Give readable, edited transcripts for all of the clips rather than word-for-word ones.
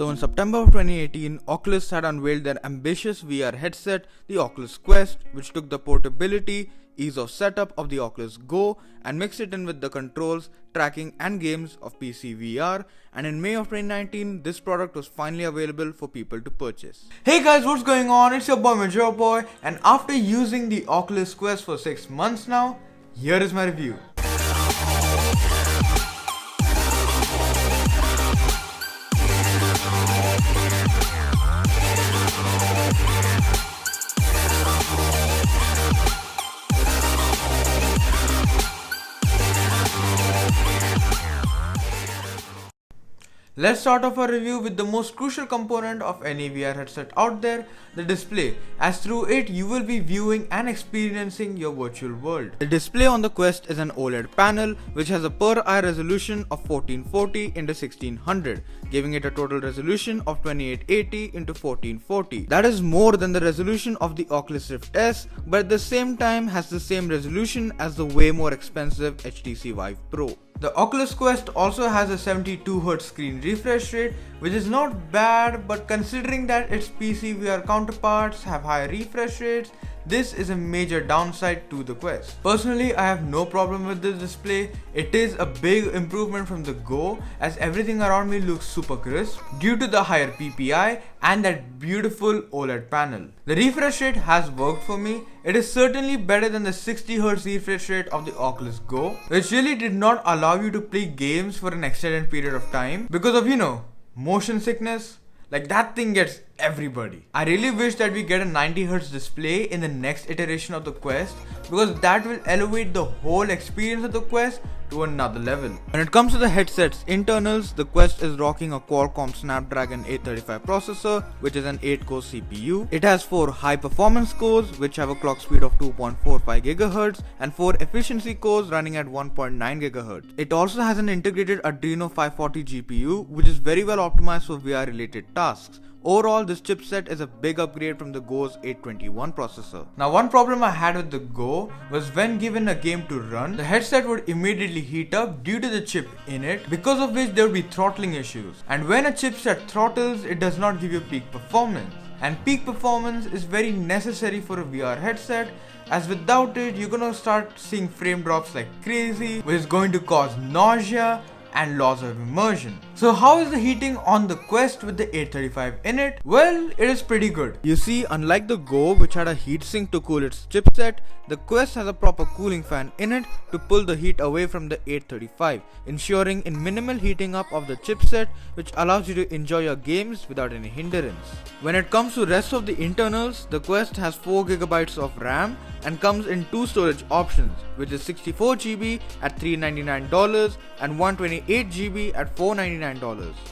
So in September of 2018, Oculus had unveiled their ambitious VR headset, the Oculus Quest, which took the portability, ease of setup of the Oculus Go and mixed it in with the controls, tracking and games of PC VR, and in May of 2019, this product was finally available for people to purchase. Hey guys, what's going on? It's your boy Majora, and after using the Oculus Quest for 6 months now, here is my review. Let's start off our review with the most crucial component of any VR headset out there, the display, as through it you will be viewing and experiencing your virtual world. The display on the Quest is an OLED panel which has a per eye resolution of 1440 into 1600, giving it a total resolution of 2880 into 1440. That is more than the resolution of the Oculus Rift S, but at the same time has the same resolution as the way more expensive HTC Vive Pro. The Oculus Quest also has a 72Hz screen refresh rate, which is not bad, but considering that its PC VR counterparts have higher refresh rates, this is a major downside to the Quest. Personally, I have no problem with this display. It is a big improvement from the Go, as everything around me looks super crisp due to the higher PPI and that beautiful OLED panel. The refresh rate has worked for me. It is certainly better than the 60Hz refresh rate of the Oculus Go, which really did not allow you to play games for an extended period of time because of, motion sickness. Like, that thing gets everybody. I really wish that we get a 90Hz display in the next iteration of the Quest, because that will elevate the whole experience of the Quest to another level. When it comes to the headset's internals, the Quest is rocking a Qualcomm Snapdragon 835 processor, which is an 8-core CPU. It has 4 high-performance cores, which have a clock speed of 2.45 GHz, and 4 efficiency cores running at 1.9 GHz. It also has an integrated Adreno 540 GPU, which is very well optimized for VR-related tasks. Overall, this chipset is a big upgrade from the Go's 821 processor. Now, one problem I had with the Go was when given a game to run, the headset would immediately heat up due to the chip in it, because of which there would be throttling issues. And when a chipset throttles, it does not give you peak performance. And peak performance is very necessary for a VR headset, as without it, you're gonna start seeing frame drops like crazy, which is going to cause nausea and loss of immersion. So how is the heating on the Quest with the 835 in it? Well, it is pretty good. You see, unlike the Go, which had a heatsink to cool its chipset, the Quest has a proper cooling fan in it to pull the heat away from the 835, ensuring in minimal heating up of the chipset, which allows you to enjoy your games without any hindrance. When it comes to rest of the internals, the Quest has 4GB of RAM and comes in 2 storage options, which is 64GB at $399 and 128GB at $499.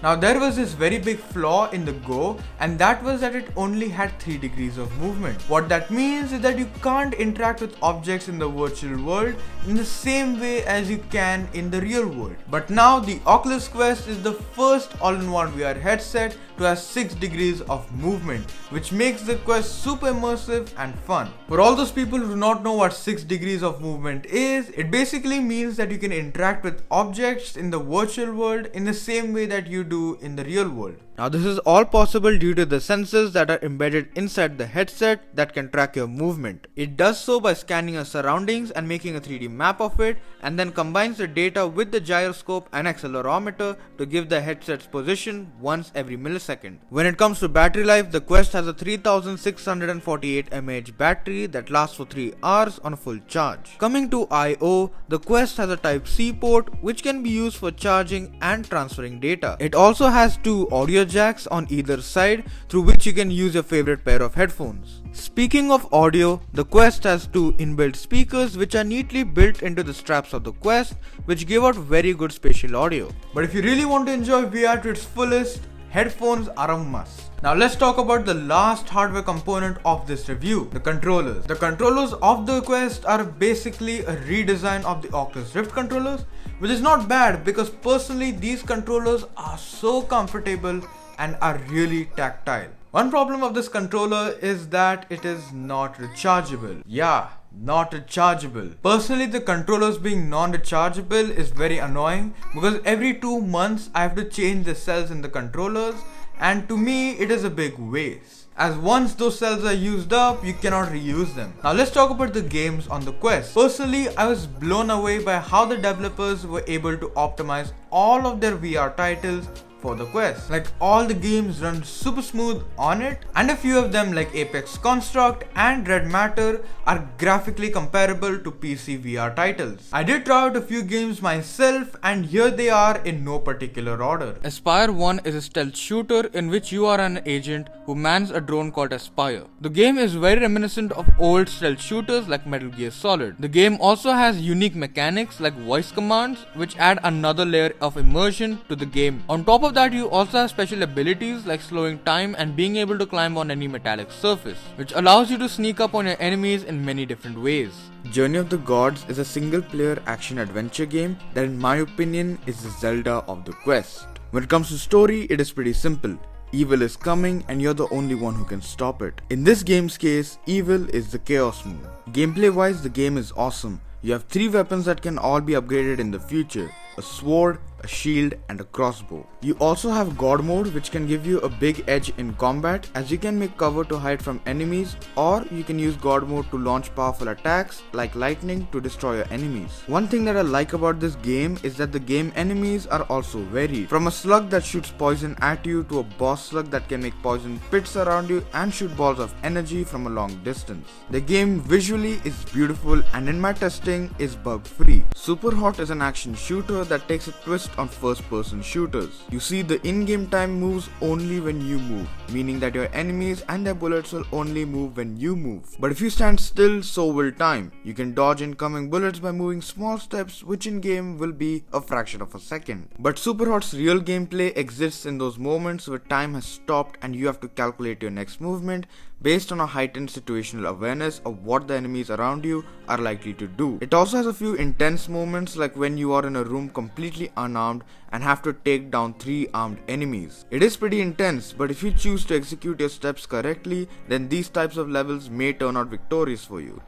Now, there was this very big flaw in the Go, and that was that it only had 3 degrees of movement. What that means is that you can't interact with objects in the virtual world in the same way as you can in the real world. But now the Oculus Quest is the first all-in-one VR headset to have 6 degrees of movement, which makes the Quest super immersive and fun. For all those people who do not know what 6 degrees of movement is, it basically means that you can interact with objects in the virtual world in the same way that you do in the real world. Now, this is all possible due to the sensors that are embedded inside the headset that can track your movement. It does so by scanning your surroundings and making a 3D map of it, and then combines the data with the gyroscope and accelerometer to give the headset's position once every millisecond. When it comes to battery life, the Quest has a 3648 mAh battery that lasts for 3 hours on a full charge. Coming to I/O, the Quest has a Type-C port which can be used for charging and transferring data. It also has 2 audio jacks on either side through which you can use your favorite pair of headphones. Speaking of audio, the Quest has 2 inbuilt speakers which are neatly built into the straps of the Quest, which give out very good spatial audio. But if you really want to enjoy VR to its fullest, headphones are a must. Now let's talk about the last hardware component of this review, the controllers. The controllers of the Quest are basically a redesign of the Oculus Rift controllers, which is not bad because personally these controllers are so comfortable and are really tactile. One problem of this controller is that it is not rechargeable. Yeah, not rechargeable. Personally, the controllers being non-rechargeable is very annoying because every 2 months I have to change the cells in the controllers, and to me it is a big waste, as once those cells are used up, you cannot reuse them. Now let's talk about the games on the Quest. Personally, I was blown away by how the developers were able to optimize all of their VR titles for the Quest. Like, all the games run super smooth on it, and a few of them like Apex Construct and Red Matter are graphically comparable to PC VR titles. I did try out a few games myself, and here they are in no particular order. Aspire 1 is a stealth shooter in which you are an agent who mans a drone called Aspire. The game is very reminiscent of old stealth shooters like Metal Gear Solid. The game also has unique mechanics like voice commands, which add another layer of immersion to the game. On top of that, you also have special abilities like slowing time and being able to climb on any metallic surface, which allows you to sneak up on your enemies in many different ways. Journey of the Gods is a single-player action-adventure game that, in my opinion, is the Zelda of the Quest. When it comes to story, it is pretty simple. Evil is coming and you're the only one who can stop it. In this game's case, evil is the Chaos move. Gameplay-wise, the game is awesome. You have 3 weapons that can all be upgraded in the future: a sword, a shield, and a crossbow. You also have God mode, which can give you a big edge in combat, as you can make cover to hide from enemies, or you can use God mode to launch powerful attacks like lightning to destroy your enemies. One thing that I like about this game is that the game enemies are also varied, from a slug that shoots poison at you to a boss slug that can make poison pits around you and shoot balls of energy from a long distance. The game visually is beautiful and in my testing is bug free. Superhot is an action shooter that takes a twist on first-person shooters. You see the in-game time moves only when you move, meaning that your enemies and their bullets will only move when you move. But if you stand still, so will time. You can dodge incoming bullets by moving small steps, which in-game will be a fraction of a second. But Superhot's real gameplay exists in those moments where time has stopped and you have to calculate your next movement based on a heightened situational awareness of what the enemies around you are likely to do. It also has a few intense moments, like when you are in a room completely unarmed and have to take down 3 armed enemies. It is pretty intense, but if you choose to execute your steps correctly, then these types of levels may turn out victorious for you.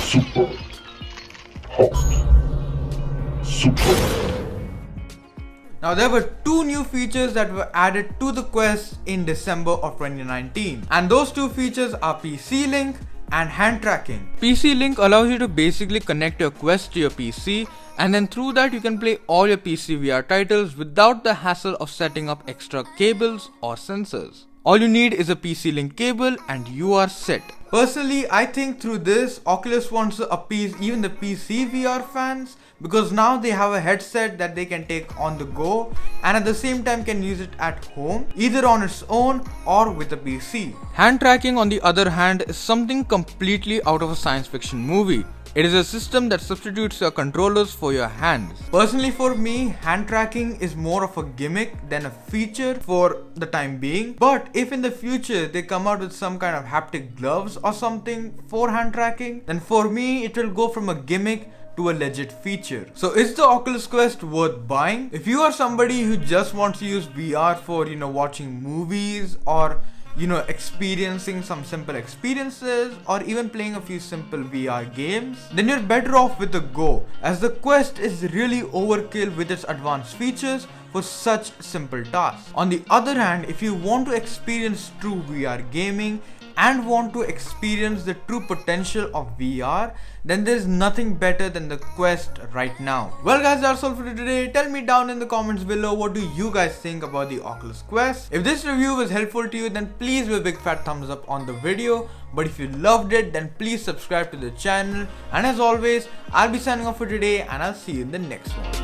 Super hot. Super. Now there were 2 new features that were added to the Quest in December of 2019, and those 2 features are PC Link and hand tracking. PC Link allows you to basically connect your Quest to your PC, and then through that you can play all your PC VR titles without the hassle of setting up extra cables or sensors. All you need is a PC Link cable and you are set. Personally, I think through this, Oculus wants to appease even the PC VR fans, because now they have a headset that they can take on the go and at the same time can use it at home, either on its own or with a PC. Hand tracking, on the other hand, is something completely out of a science fiction movie. It is a system that substitutes your controllers for your hands. Personally, for me, hand tracking is more of a gimmick than a feature for the time being. But if in the future they come out with some kind of haptic gloves or something for hand tracking, then for me it will go from a gimmick to a legit feature. So is the Oculus Quest worth buying? If you are somebody who just wants to use VR for, watching movies or experiencing some simple experiences or even playing a few simple VR games, then you're better off with the Go, as the Quest is really overkill with its advanced features for such simple tasks. On the other hand, if you want to experience true VR gaming and want to experience the true potential of VR, then there's nothing better than the Quest right now. Well guys, that's all for today. Tell me down in the comments below, what do you guys think about the Oculus Quest? If this review was helpful to you, then please give a big fat thumbs up on the video. But if you loved it, then please subscribe to the channel. And as always, I'll be signing off for today and I'll see you in the next one.